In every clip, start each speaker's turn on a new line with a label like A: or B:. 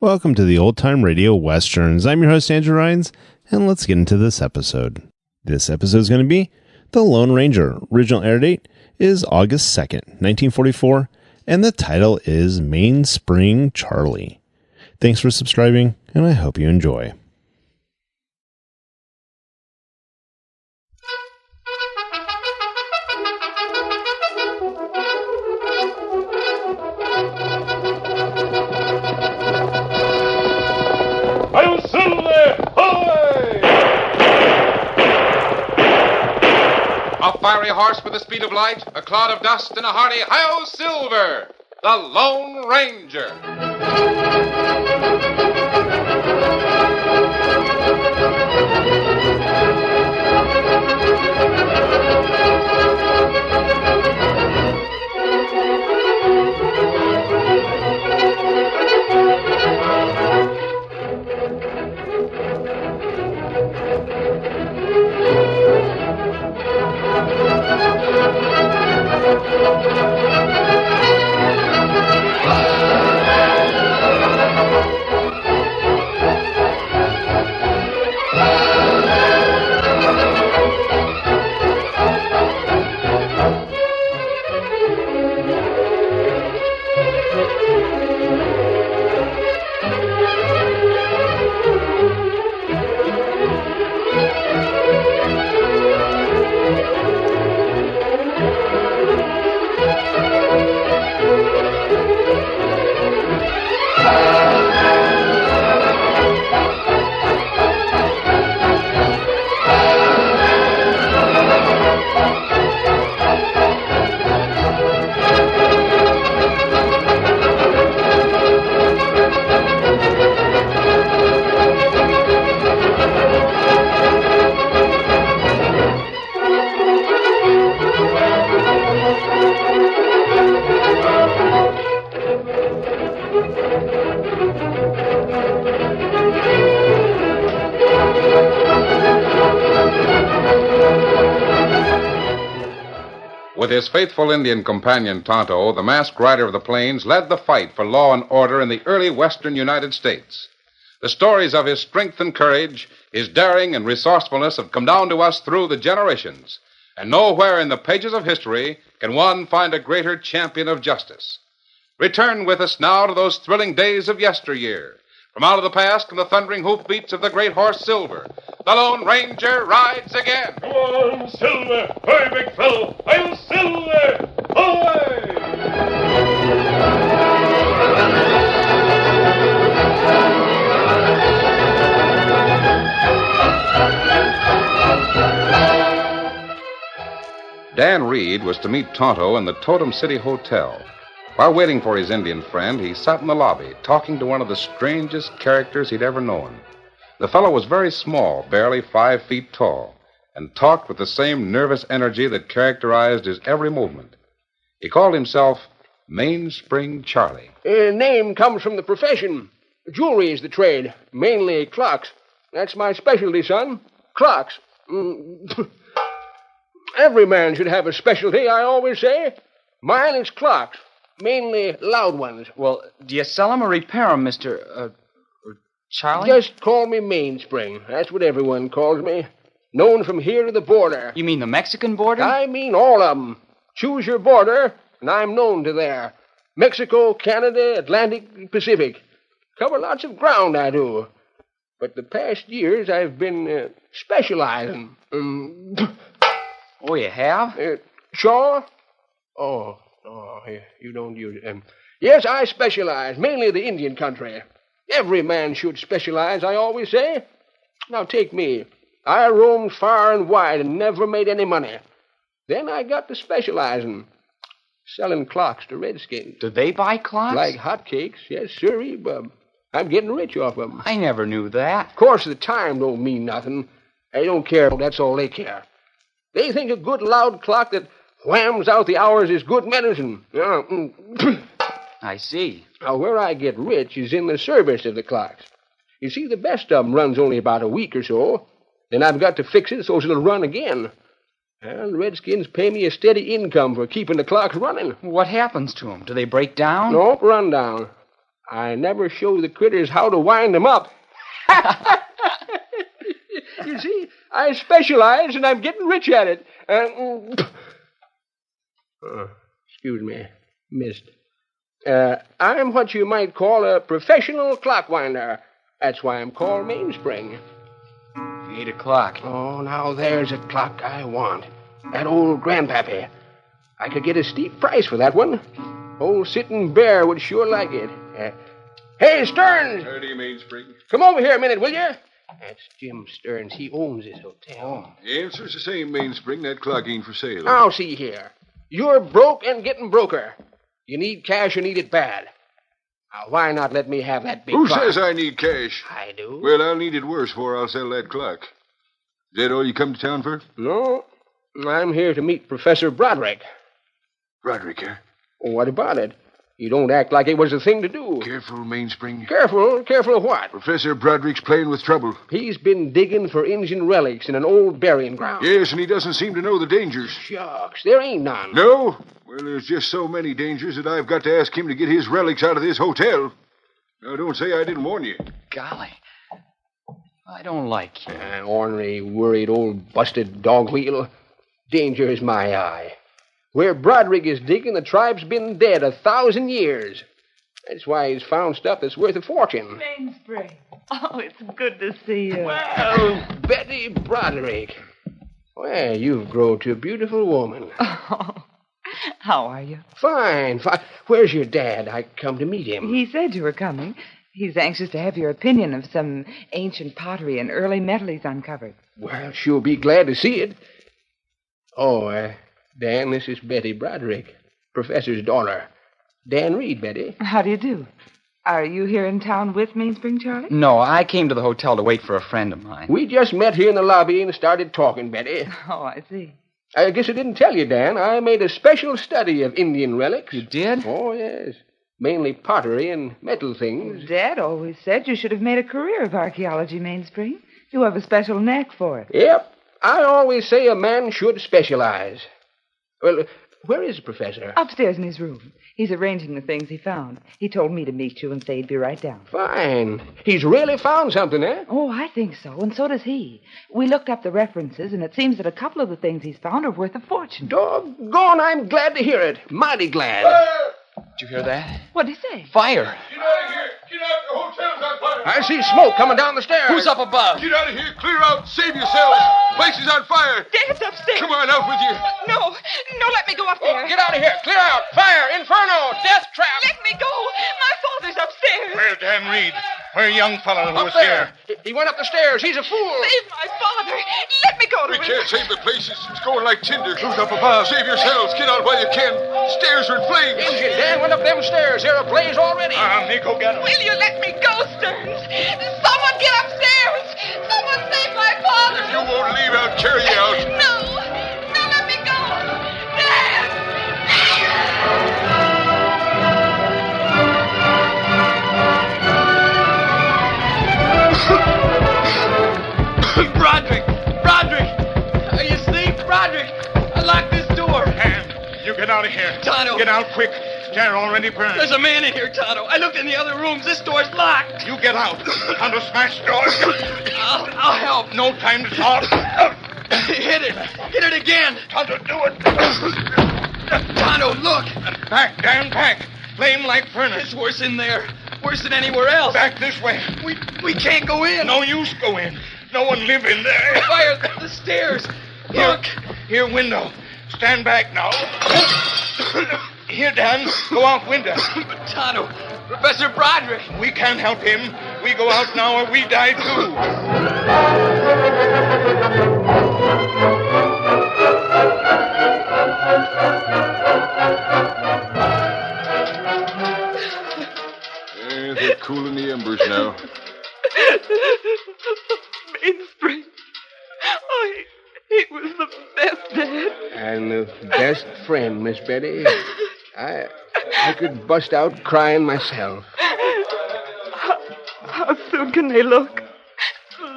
A: Welcome to the Old Time Radio Westerns. I'm your host, Andrew Rhynes, and let's get into this episode. This episode is going to be The Lone Ranger. Original air date is August 2nd, 1944, and the title is Mainspring Charlie. Thanks for subscribing, and I hope you enjoy.
B: A fiery horse with the speed of light, a cloud of dust, and a hearty Hi-Yo Silver, the Lone Ranger. With his faithful Indian companion, Tonto, the masked rider of the plains led the fight for law and order in the early western United States. The stories of his strength and courage, his daring and resourcefulness have come down to us through the generations. And nowhere in the pages of history can one find a greater champion of justice. Return with us now to those thrilling days of yesteryear. From out of the past come the thundering hoofbeats of the great horse Silver. The Lone Ranger rides again.
C: Come on, Silver! Hurry, big fellow! I'm Silver! Away!
B: Dan Reed was to meet Tonto in the Totem City Hotel. While waiting for his Indian friend, he sat in the lobby, talking to one of the strangest characters he'd ever known. The fellow was very small, barely 5 feet tall, and talked with the same nervous energy that characterized his every movement. He called himself Mainspring Charlie.
D: Name comes from the profession. Jewelry is the trade, mainly clocks. That's my specialty, son. Clocks. Every man should have a specialty, I always say. Mine is clocks. Mainly loud ones.
E: Well, do you sell 'em or repair 'em, Mr. Charlie?
D: Just call me Mainspring. That's what everyone calls me. Known from here to the border.
E: You mean the Mexican border?
D: I mean all of 'em. Choose your border, and I'm known to there. Mexico, Canada, Atlantic, Pacific. Cover lots of ground, I do. But the past years I've been specializing.
E: Oh, you have?
D: Shaw? Oh, you don't use it. Yes, I specialize, mainly the Indian country. Every man should specialize, I always say. Now, take me. I roamed far and wide and never made any money. Then I got to specializing. Selling clocks to redskins.
E: Do they buy clocks?
D: Like hotcakes, yes, sirree, bub. I'm getting rich off them.
E: I never knew that.
D: Of course, the time don't mean nothing. They don't care, that's all they care. They think a good loud clock that whams out the hours is good medicine.
E: I see.
D: Now, where I get rich is in the service of the clocks. You see, the best of 'em runs only about a week or so. Then I've got to fix it so it'll run again. And the redskins pay me a steady income for keeping the clocks running.
E: What happens to them? Do they break down?
D: Nope, run down. I never show the critters how to wind 'em up. You see, I specialize, and I'm getting rich at it. Excuse me, missed. I'm what you might call a professional clockwinder. That's why I'm called Mainspring.
E: 8 o'clock.
D: Oh, now there's a clock I want. That old grandpappy. I could get a steep price for that one. Old Sitting Bear would sure like it. Hey, Stearns!
F: Howdy, Mainspring.
D: Come over here a minute, will you? That's Jim Stearns. He owns this hotel.
F: The answer's the same, Mainspring. That clock ain't for sale.
D: Now, see here. You're broke and getting broker. You need cash and need it bad. Now, why not let me have that big
F: Who
D: clock?
F: says I need cash?
D: I do.
F: Well, I'll need it worse before I'll sell that clock. Is that all you come to town for?
D: No, I'm here to meet Professor Broderick.
F: Broderick, huh?
D: What about it? You don't act like it was a thing to do.
F: Careful, Mainspring.
D: Careful? Careful of what?
F: Professor Broderick's playing with trouble.
D: He's been digging for Indian relics in an old burying ground.
F: Yes, and he doesn't seem to know the dangers.
D: Shucks, there ain't none.
F: No? Well, there's just so many dangers that I've got to ask him to get his relics out of this hotel. Now, don't say I didn't warn you.
E: Golly. I don't like you.
D: Ornery, worried old busted dog wheel. Danger is my eye. Where Broderick is digging, the tribe's been dead 1,000 years. That's why he's found stuff that's worth a fortune.
G: Mainspring. Oh, it's good to see you.
D: Well, Betty Broderick. Well, you've grown to a beautiful woman.
G: Oh, how are you?
D: Fine, fine. Where's your dad? I come to meet him.
G: He said you were coming. He's anxious to have your opinion of some ancient pottery and early metal he's uncovered.
D: Well, sure be glad to see it. Oh, Dan, this is Betty Broderick, Professor's daughter. Dan Reed, Betty.
G: How do you do? Are you here in town with Mainspring, Charlie?
E: No, I came to the hotel to wait for a friend of mine.
D: We just met here in the lobby and started talking, Betty.
G: Oh, I see.
D: I guess I didn't tell you, Dan. I made a special study of Indian relics.
E: You did?
D: Oh, yes. Mainly pottery and metal things.
G: Dad always said you should have made a career of archaeology, Mainspring. You have a special knack for it.
D: Yep. I always say a man should specialize. Well, where is the professor?
G: Upstairs in his room. He's arranging the things he found. He told me to meet you and say he'd be right down.
D: Fine. He's really found something, eh?
G: Oh, I think so, and so does he. We looked up the references, and it seems that a couple of the things he's found are worth a fortune.
D: Doggone, I'm glad to hear it. Mighty glad.
E: Did you hear that?
G: What'd he say?
E: Fire.
C: Get out of here! Get out! The hotel's on fire!
D: I see smoke coming down the stairs.
E: Who's up above?
F: Get out of here! Clear out! Save yourselves! Place is on fire!
G: Dad's upstairs.
F: Come on, out with you!
G: No, let me go up there.
D: Get out of here. Clear out. Fire. Inferno. Death trap.
G: Let me go. My father's upstairs.
C: Where's Dan Reed? Where young fellow who
D: Up
C: was
D: there.
C: here?
D: He went up the stairs. He's a fool.
G: Save my father. Let me go to
F: We
G: him.
F: can't save the place. It's going like tinder. Who's up above? Save yourselves. Get out while you can. Stairs are in flames.
D: Engine Dan went up them stairs. They're ablaze already.
C: Nico, get him.
G: Will you let me go, Stearns? Someone get upstairs. Someone save my father.
F: If you won't leave, I'll carry you out.
G: No, let me go. Dad!
E: Broderick! Are you asleep? Broderick! Unlock this door!
C: You get out of here.
E: Tonto!
C: Get out quick. They're already burned.
E: There's a man in here, Tonto. I looked in the other rooms. This door's locked.
C: You get out. Tonto, smash the door.
E: I'll help.
C: No time to talk.
E: Hit it. Hit it again.
C: Tonto, do it.
E: Tonto, look.
C: Back, Dan, back. Flame like furnace.
E: It's worse in there. Worse than anywhere else.
C: Back this way.
E: We can't go in.
C: No use go in. No one live in there.
E: Fire the stairs. Look.
C: Here, window. Stand back now. Here, Dan. Go out window.
E: But Tonto, Professor Broderick.
C: We can't help him. We go out now or we die too.
F: They're cooling the embers now.
G: Mainspring. Oh, he was the best dad.
D: And the best friend, Miss Betty. I could bust out crying myself.
G: How soon can they look?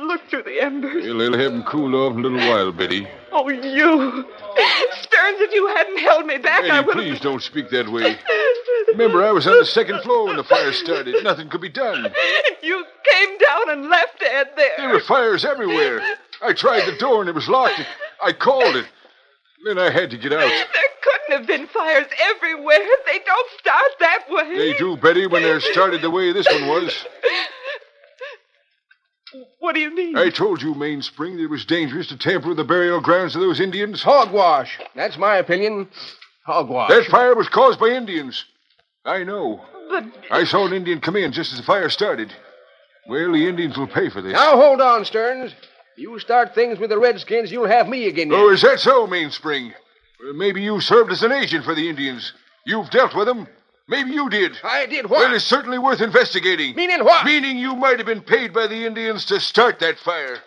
G: Look
H: through the embers.
F: Well, they'll have him cool off in a little while, Betty.
H: Oh, you. Stearns, if you hadn't held me back, I
F: Betty,
H: would have...
F: please don't speak that way. Remember, I was on the second floor when the fire started. Nothing could be done.
H: You came down and left Ed there.
F: There were fires everywhere. I tried the door and it was locked. I called it. Then I had to get out.
H: There couldn't have been fires everywhere. They don't start that way.
F: They do, Betty, when they're started the way this one was.
H: What do you mean?
F: I told you, Mainspring, that it was dangerous to tamper with the burial grounds of those Indians.
D: Hogwash. That's my opinion. Hogwash.
F: That fire was caused by Indians. I know.
H: But...
F: I saw an Indian come in just as the fire started. Well, the Indians will pay for this.
D: Now, hold on, Stearns. You start things with the Redskins, you'll have me again.
F: Oh, is that so, Mainspring? Well, maybe you served as an agent for the Indians. You've dealt with them. Maybe you did.
D: I did what?
F: Well, it's certainly worth investigating.
D: Meaning what?
F: Meaning you might have been paid by the Indians to start that fire.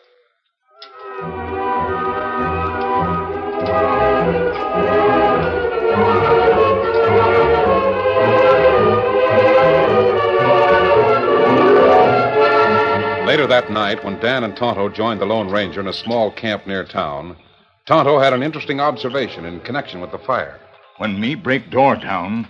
B: Later that night, when Dan and Tonto joined the Lone Ranger in a small camp near town, Tonto had an interesting observation in connection with the fire.
C: When me break door down,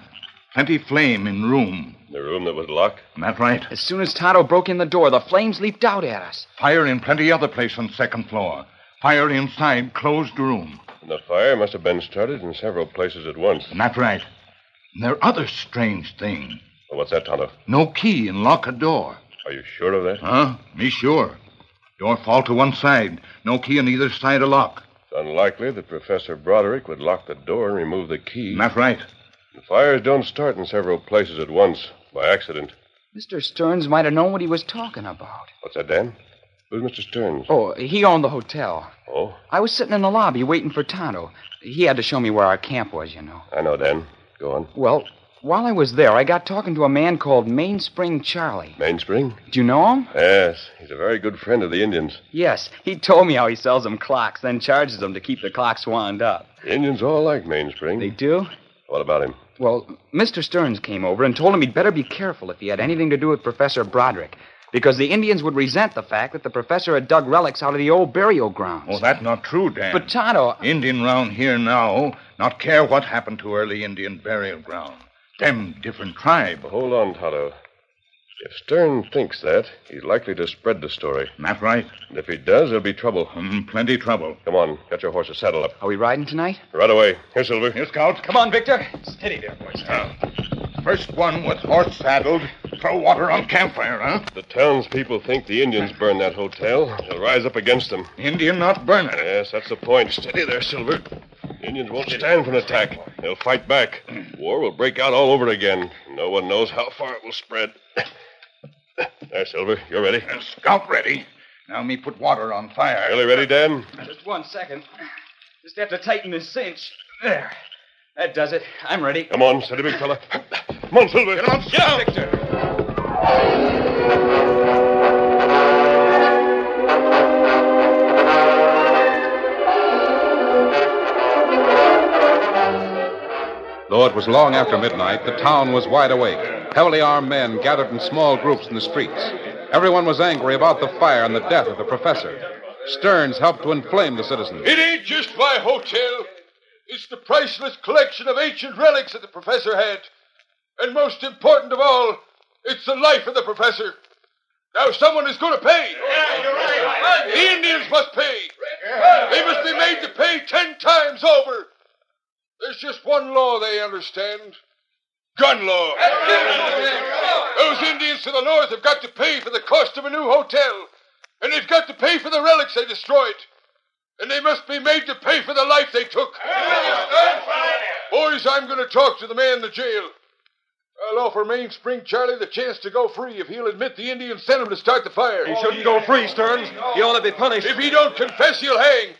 C: plenty flame in room.
I: The room that was locked?
C: That right.
E: As soon as Tonto broke in the door, the flames leaped out at us.
C: Fire in plenty other place on second floor. Fire inside closed room.
I: The fire must have been started in several places at once.
C: That right. And there other strange thing.
I: Well, what's that, Tonto?
C: No key in lock a door.
I: Are you sure of that?
C: Huh? Me sure. Door fall to one side. No key on either side of lock.
I: It's unlikely that Professor Broderick would lock the door and remove the key.
C: That right.
I: The fires don't start in several places at once, by accident.
E: Mr. Stearns might have known what he was talking about.
I: What's that, Dan? Who's Mr. Stearns?
E: Oh, he owned the hotel.
I: Oh?
E: I was sitting in the lobby waiting for Tonto. He had to show me where our camp was, you know.
I: I know, Dan. Go on.
E: Well, while I was there, I got talking to a man called Mainspring Charlie.
I: Mainspring?
E: Do you know him?
I: Yes. He's a very good friend of the Indians.
E: Yes. He told me how he sells them clocks, then charges them to keep the clocks wound up.
I: The Indians all like Mainspring.
E: They do?
I: What about him?
E: Well, Mr. Stearns came over and told him he'd better be careful if he had anything to do with Professor Broderick, because the Indians would resent the fact that the professor had dug relics out of the old burial grounds.
C: Oh, that's not true, Dan.
E: But Tonto...
C: Indian round here now not care what happened to early Indian burial ground. Them different tribe.
I: Well, hold on, Tonto. If Stern thinks that, he's likely to spread the story.
C: That right.
I: And if he does, there'll be trouble.
C: Plenty trouble.
I: Come on, get your horses saddled up.
E: Are we riding tonight?
I: Right away. Here, Silver.
C: Here, Scout.
E: Come on, Victor. Steady there, boys.
C: First one with horse saddled, throw water on campfire, huh?
I: The townspeople think the Indians burned that hotel. They'll rise up against them.
C: Indian not burn it.
I: Yes, that's the point. Steady there, Silver. The Indians won't stand for an attack. They'll fight back. War will break out all over again. No one knows how far it will spread. There, Silver. You're ready.
C: Scout ready. Now me put water on fire.
I: Really ready, Dan?
E: Just 1 second. Just have to tighten this cinch. There. That does it. I'm ready.
I: Come on, steady, big fella. Come on, Silver.
E: Get out, Victor.
B: Though it was long after midnight, the town was wide awake. Heavily armed men gathered in small groups in the streets. Everyone was angry about the fire and the death of the professor. Stearns helped to inflame the citizens.
F: It ain't just my hotel. It's the priceless collection of ancient relics that the professor had. And most important of all, it's the life of the professor. Now someone is going to pay.
C: Yeah, you're right.
F: The Indians must pay. They must be made to pay 10 times over. There's just one law they understand. Gun law. Those Indians to the north have got to pay for the cost of a new hotel. And they've got to pay for the relics they destroyed. And they must be made to pay for the life they took. Boys, I'm going to talk to the man in the jail. I'll offer Mainspring Charlie the chance to go free if he'll admit the Indians sent him to start the fire.
J: He shouldn't go free, Stearns. He ought to be punished.
F: If he don't confess, he'll hang.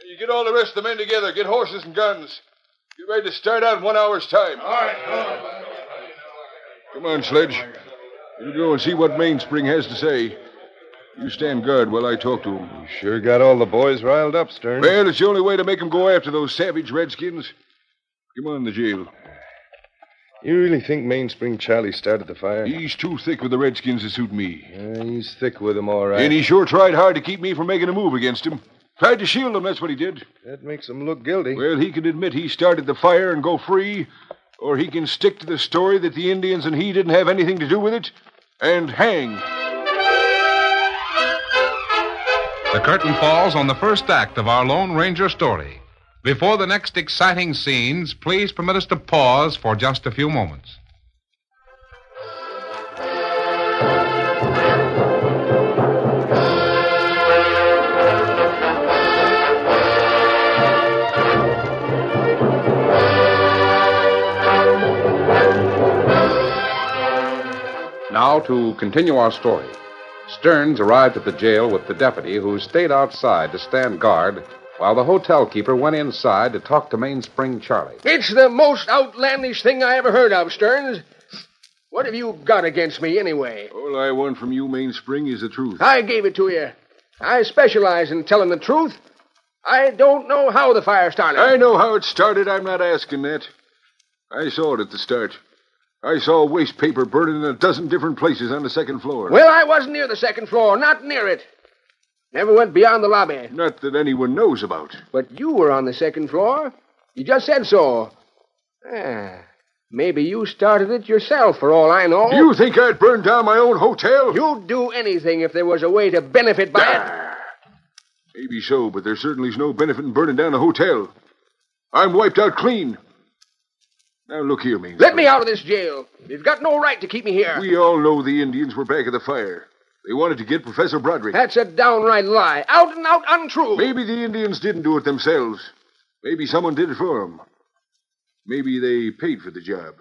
F: You get all the rest of the men together. Get horses and guns. Get ready to start out in 1 hour's time. All right. Come on, Sledge. You go and see what Mainspring has to say. You stand guard while I talk to him.
I: You sure got all the boys riled up, Stern.
F: Well, it's the only way to make them go after those savage redskins. Come on, the jail.
K: You really think Mainspring Charlie started the fire?
F: He's too thick with the Redskins to suit me.
K: He's thick with them, all right.
F: And he sure tried hard to keep me from making a move against him. Tried to shield him, that's what he did.
K: That makes him look guilty.
F: Well, he can admit he started the fire and go free, or he can stick to the story that the Indians and he didn't have anything to do with it, and hang.
B: The curtain falls on the first act of our Lone Ranger story. Before the next exciting scenes, please permit us to pause for just a few moments. Now, to continue our story. Stearns arrived at the jail with the deputy who stayed outside to stand guard while the hotel keeper went inside to talk to Mainspring Charlie.
D: It's the most outlandish thing I ever heard of, Stearns. What have you got against me, anyway?
F: All I want from you, Mainspring, is the truth.
D: I gave it to you. I specialize in telling the truth. I don't know how the fire started.
F: I know how it started. I'm not asking that. I saw it at the start. I saw waste paper burning in a dozen different places on the second floor.
D: Well, I wasn't near the second floor, not near it. Never went beyond the lobby.
F: Not that anyone knows about.
D: But you were on the second floor. You just said so. Maybe you started it yourself, for all I know.
F: You think I'd burn down my own hotel?
D: You'd do anything if there was a way to benefit by it.
F: Maybe so, but there certainly is no benefit in burning down a hotel. I'm wiped out clean. Now, look here, Mainspring.
D: Let me out of this jail. You've got no right to keep me here.
F: We all know the Indians were back of the fire. They wanted to get Professor Broderick.
D: That's a downright lie. Out and out untrue.
F: Maybe the Indians didn't do it themselves. Maybe someone did it for them. Maybe they paid for the job.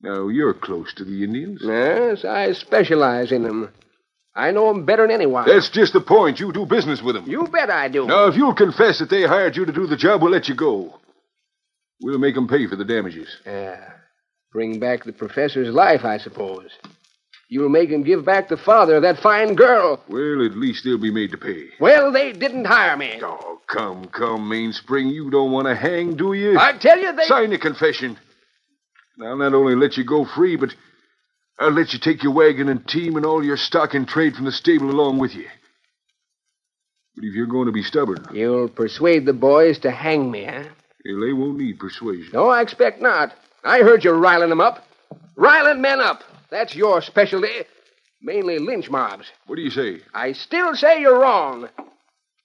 F: Now, you're close to the Indians.
D: Yes, I specialize in them. I know them better than anyone.
F: That's just the point. You do business with them.
D: You bet I do.
F: Now, if you'll confess that they hired you to do the job, we'll let you go. We'll make them pay for the damages.
D: Bring back the professor's life, I suppose. You'll make him give back the father of that fine girl.
F: Well, at least they'll be made to pay.
D: Well, they didn't hire me.
F: Oh, come, Mainspring. You don't want to hang, do you?
D: I tell you, they...
F: Sign the confession. I'll not only let you go free, but I'll let you take your wagon and team and all your stock and trade from the stable along with you. But if you're going to be stubborn...
D: You'll persuade the boys to hang me, huh?
F: Well, they won't need persuasion.
D: No, I expect not. I heard you riling them up. Riling men up. That's your specialty. Mainly lynch mobs.
F: What do you say?
D: I still say you're wrong.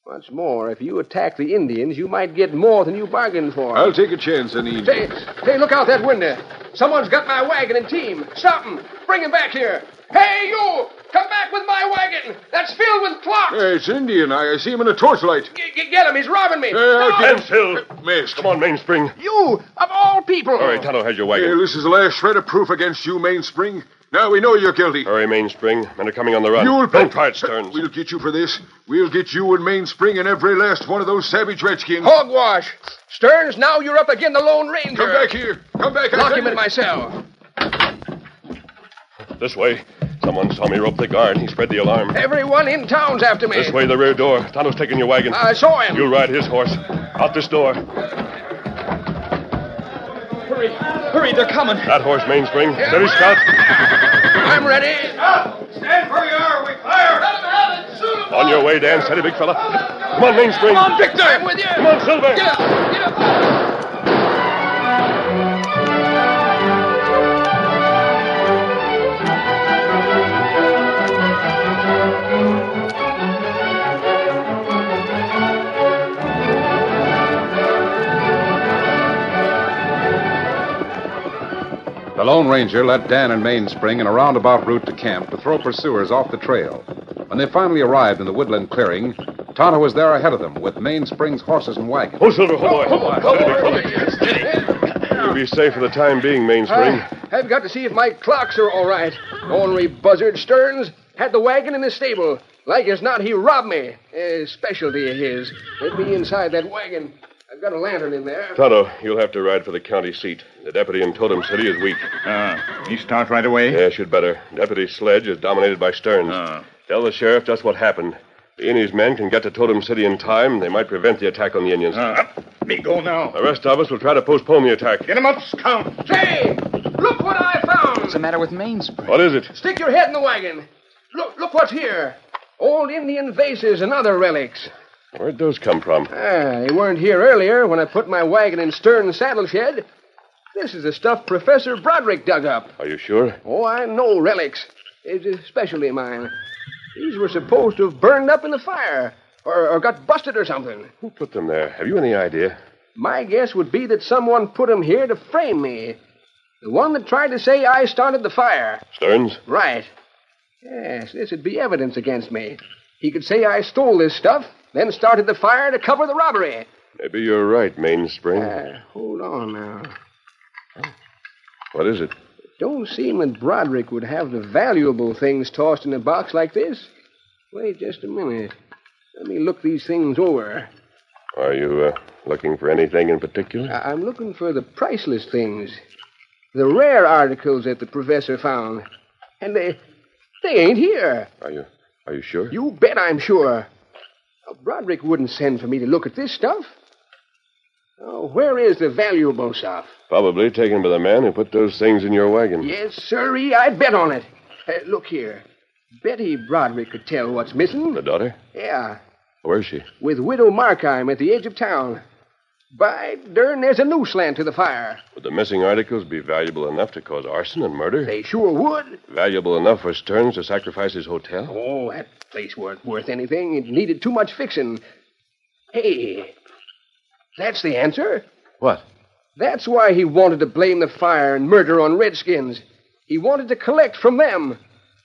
D: What's more, if you attack the Indians, you might get more than you bargained for.
F: I'll take a chance on the Indians.
D: Hey, look out that window. Someone's got my wagon and team. Stop him. Bring him back here. Hey, you! Come back with my wagon. That's filled with clocks.
F: Hey, it's Indian. I see him in a torchlight.
D: Get him. He's robbing me.
I: Stand still. Come on, Mainspring.
D: You, of all people.
I: All right, Tonto has your wagon.
F: Hey, this is the last shred of proof against you, Mainspring. Now we know you're guilty.
I: Hurry, Mainspring. Men are coming on the run.
F: Don't
I: try it, Stearns.
F: We'll get you for this. We'll get you and Mainspring and every last one of those savage redskins.
D: Hogwash. Stearns, now you're up again the Lone Ranger.
F: Come back here. Come back.
D: Lock him in my cell.
I: This way. Someone saw me rope the guard. He spread the alarm.
D: Everyone in town's after me.
I: This way, the rear door. Tonto's taking your wagon.
D: I saw him.
I: You'll ride his horse. Out this door.
E: Hurry, they're coming.
I: That horse, Mainspring. Steady, Scout.
D: I'm ready.
J: Stand where you are. We fire. Let them have it. Shoot them.
I: On your way, Dan. Steady, big fella. Come on, Mainspring.
D: Come on, Victor. I'm with you.
I: Come on, Silver.
D: Get up.
B: The Lone Ranger led Dan and Mainspring in a roundabout route to camp to throw pursuers off the trail. When they finally arrived in the woodland clearing, Tonto was there ahead of them with Mainspring's horses and wagon.
I: Oh, Silver, hold on. Steady. You'll be safe for the time being, Mainspring.
D: I've got to see if my clocks are all right. Ornery buzzard Stearns had the wagon in the stable. Like as not, he robbed me. A specialty of his. Let me inside that wagon. I've got a lantern in there.
I: Tonto, you'll have to ride for the county seat. The deputy in Totem City is weak.
C: He start right away?
I: Yes, you'd better. Deputy's sledge is dominated by Stearns. Tell the sheriff just what happened. He and his men can get to Totem City in time. They might prevent the attack on the Indians.
C: Me go now.
I: The rest of us will try to postpone the attack.
C: Get him up, Scout.
D: Say, look what I found.
E: What's the matter with Mainspring?
I: What is it?
D: Stick your head in the wagon. Look what's here. Old Indian vases and other relics.
I: Where'd those come from?
D: They weren't here earlier when I put my wagon in Stern's saddle shed. This is the stuff Professor Broderick dug up.
I: Are you sure?
D: Oh, I know relics. It's especially mine. These were supposed to have burned up in the fire or got busted or something.
I: Who put them there? Have you any idea?
D: My guess would be that someone put them here to frame me. The one that tried to say I started the fire.
I: Stearns?
D: Right. Yes, this would be evidence against me. He could say I stole this stuff, then started the fire to cover the robbery.
I: Maybe you're right, Mainspring.
D: Hold on now.
I: What is it?
D: Don't seem that Broderick would have the valuable things tossed in a box like this. Wait just a minute. Let me look these things over.
I: Are you looking for anything in particular?
D: I'm looking for the priceless things. The rare articles that the professor found. And they ain't here.
I: Are you sure?
D: You bet I'm sure. Now, Broderick wouldn't send for me to look at this stuff. Oh, where is the valuable stuff?
I: Probably taken by the man who put those things in your wagon.
D: Yes, sirree, I'd bet on it. Look here. Betty Broderick could tell what's missing.
I: The daughter?
D: Yeah.
I: Where's she?
D: With Widow Markheim at the edge of town. By darn, there's a new slant to the fire.
I: Would the missing articles be valuable enough to cause arson and murder?
D: They sure would.
I: Valuable enough for Stearns to sacrifice his hotel?
D: Oh, that place weren't worth anything. It needed too much fixing. Hey, that's the answer.
I: What?
D: That's why he wanted to blame the fire and murder on Redskins. He wanted to collect from them.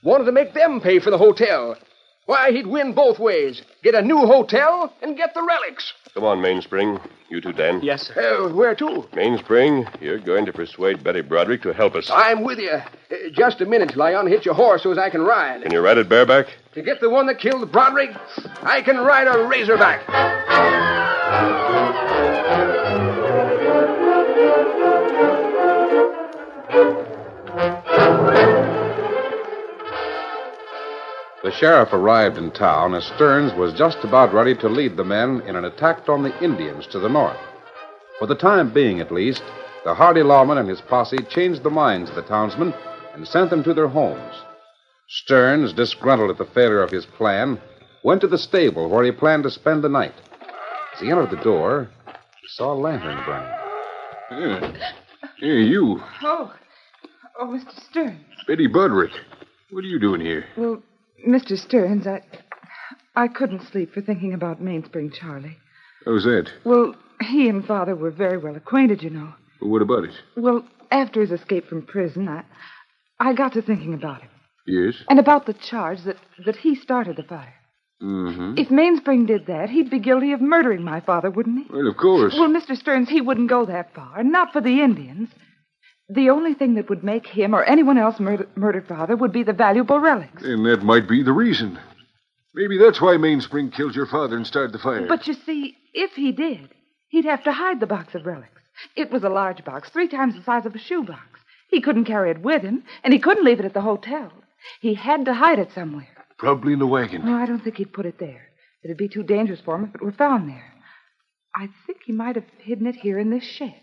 D: Wanted to make them pay for the hotel. Why, he'd win both ways. Get a new hotel and get the relics.
I: Come on, Mainspring. You too, Dan.
E: Yes, sir.
D: Where to?
I: Mainspring, you're going to persuade Betty Broderick to help us.
D: I'm with you. Just a minute till I unhitch your horse so as I can ride.
I: Can you ride it bareback?
D: To get the one that killed Broderick, I can ride a razorback.
B: The sheriff arrived in town as Stearns was just about ready to lead the men in an attack on the Indians to the north. For the time being, at least, the hardy lawman and his posse changed the minds of the townsmen and sent them to their homes. Stearns, disgruntled at the failure of his plan, went to the stable where he planned to spend the night. As he entered the door, he saw a lantern burning.
F: Hey, you.
G: Oh, Mr. Stearns.
F: Betty Broderick. What are you doing here?
G: Well, Mr. Stearns, I couldn't sleep for thinking about Mainspring Charlie.
F: How's that?
G: Well, he and Father were very well acquainted, you know.
F: Well, what about it?
G: Well, after his escape from prison, I got to thinking about him.
F: Yes?
G: And about the charge that he started the fire.
F: Mm-hmm.
G: If Mainspring did that, he'd be guilty of murdering my father, wouldn't he?
F: Well, of course.
G: Well, Mr. Stearns, he wouldn't go that far. Not for the Indians. The only thing that would make him or anyone else murder Father would be the valuable relics.
F: And that might be the reason. Maybe that's why Mainspring killed your father and started the fire.
G: But you see, if he did, he'd have to hide the box of relics. It was a large box, 3 times the size of a shoebox. He couldn't carry it with him, and he couldn't leave it at the hotel. He had to hide it somewhere.
F: Probably in the wagon.
G: No, I don't think he'd put it there. It'd be too dangerous for him if it were found there. I think he might have hidden it here in this shed.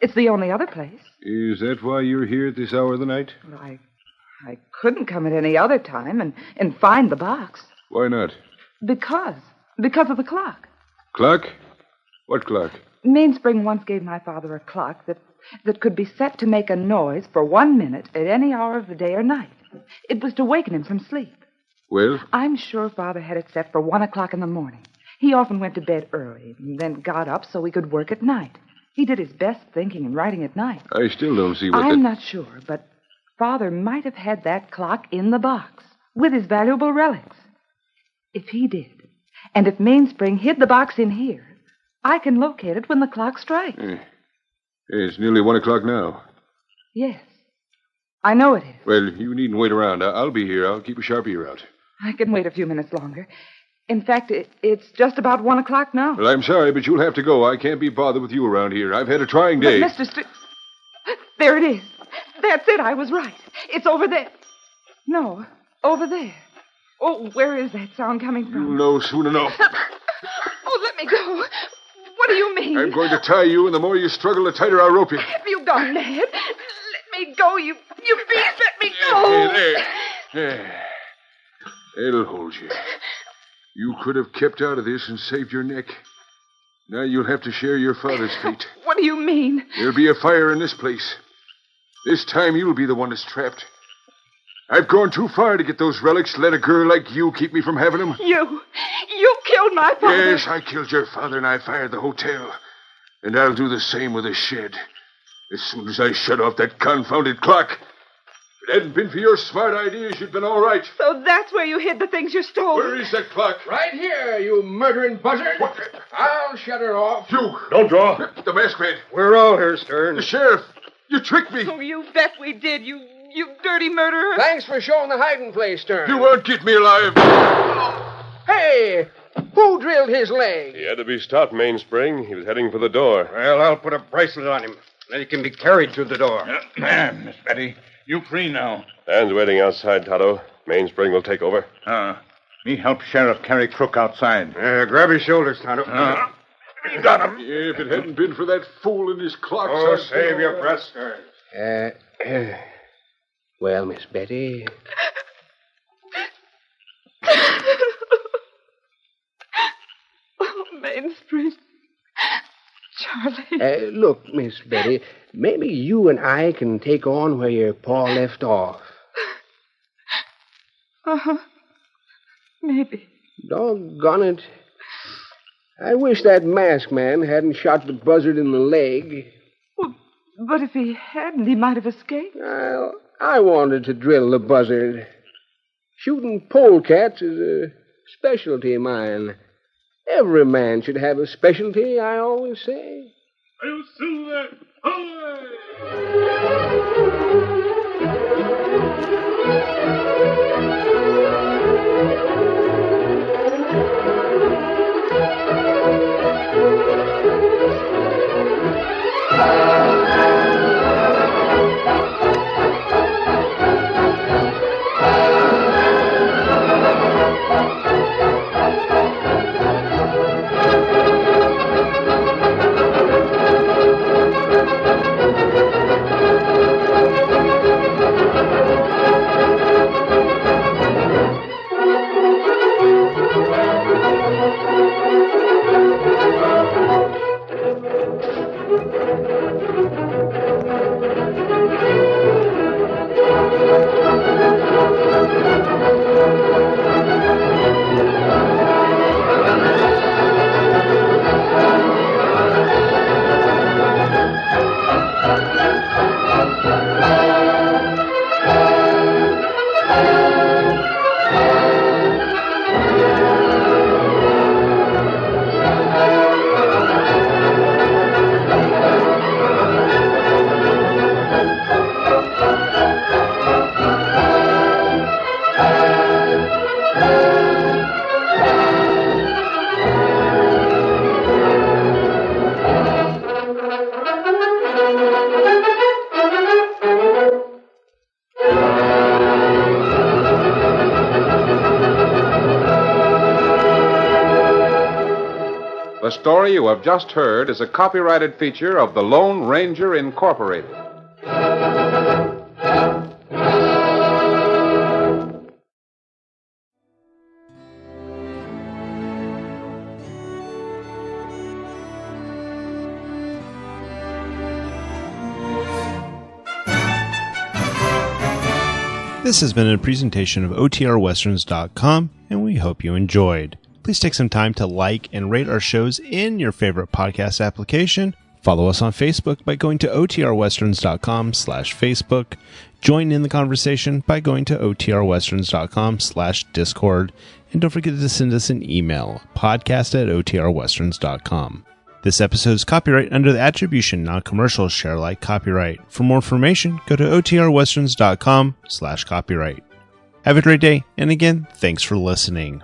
G: It's the only other place.
F: Is that why you're here at this hour of the night?
G: Well, I couldn't come at any other time and find the box.
F: Why not?
G: Because of the clock.
F: Clock? What clock?
G: Mainspring once gave my father a clock that could be set to make a noise for 1 minute at any hour of the day or night. It was to waken him from sleep.
F: Well?
G: I'm sure Father had it set for 1 o'clock in the morning. He often went to bed early and then got up so he could work at night. He did his best thinking and writing at night.
F: I still don't see what
G: I'm not sure, but Father might have had that clock in the box with his valuable relics. If he did, and if Mainspring hid the box in here, I can locate it when the clock strikes.
F: It's nearly 1 o'clock now.
G: Yes, I know it is.
F: Well, you needn't wait around. I'll be here. I'll keep a sharp ear out.
G: I can wait a few minutes longer. In fact, it's just about 1 o'clock now.
F: Well, I'm sorry, but you'll have to go. I can't be bothered with you around here. I've had a trying day.
G: But there it is. That's it. I was right. It's over there. No, over there. Oh, where is that sound coming from?
F: You'll know soon enough.
G: Oh, let me go. What do you mean?
F: I'm going to tie you, and the more you struggle, the tighter I'll rope you.
G: Have you gone mad? Let me go, you beast. Let me go.
F: There. It'll hold you. You could have kept out of this and saved your neck. Now you'll have to share your father's fate.
G: What do you mean?
F: There'll be a fire in this place. This time you'll be the one that's trapped. I've gone too far to get those relics. Let a girl like you keep me from having them.
G: You killed my father.
F: Yes, I killed your father and I fired the hotel. And I'll do the same with the shed. As soon as I shut off that confounded clock. If it hadn't been for your smart ideas, you'd been all right.
G: So that's where you hid the things you stole.
F: Where is that clock?
D: Right here, you murdering buzzard. What? I'll shut her off.
F: You.
I: Don't draw.
F: The masked man.
K: We're all here, Stern.
F: The sheriff. You tricked me.
G: Oh, you bet we did, you dirty murderer.
D: Thanks for showing the hiding place, Stern.
F: You won't get me alive.
D: Hey, who drilled his leg?
I: He had to be stopped, Mainspring. He was heading for the door.
K: Well, I'll put a bracelet on him. Then he can be carried through the door.
C: Miss Betty, you free now.
I: Dan's waiting outside, Tonto. Mainspring will take over.
C: Me help Sheriff carry Crook outside.
K: Grab his shoulders, Tonto.
C: You got him.
F: Yeah, if it hadn't been for that fool in his clock.
K: Oh, save your breath, Stern.
D: Well, Miss Betty.
G: Oh, Mainspring. Charlie.
D: Look, Miss Betty, maybe you and I can take on where your pa left off.
G: Maybe.
D: Doggone it. I wish that masked man hadn't shot the buzzard in the leg.
G: Well, but if he hadn't, he might have escaped.
D: Well, I wanted to drill the buzzard. Shooting polecats is a specialty of mine. Every man should have a specialty, I always say.
J: I'll Silver!
B: The story you have just heard is a copyrighted feature of the Lone Ranger Incorporated.
A: This has been a presentation of OTRWesterns.com, and we hope you enjoyed. Please take some time to like and rate our shows in your favorite podcast application. Follow us on Facebook by going to OTRWesterns.com/Facebook. Join in the conversation by going to OTRWesterns.com/Discord. And don't forget to send us an email, podcast@OTRWesterns.com. This episode is copyright under the Attribution Non-Commercial Share Alike copyright. For more information, go to OTRWesterns.com/copyright. Have a great day, and again, thanks for listening.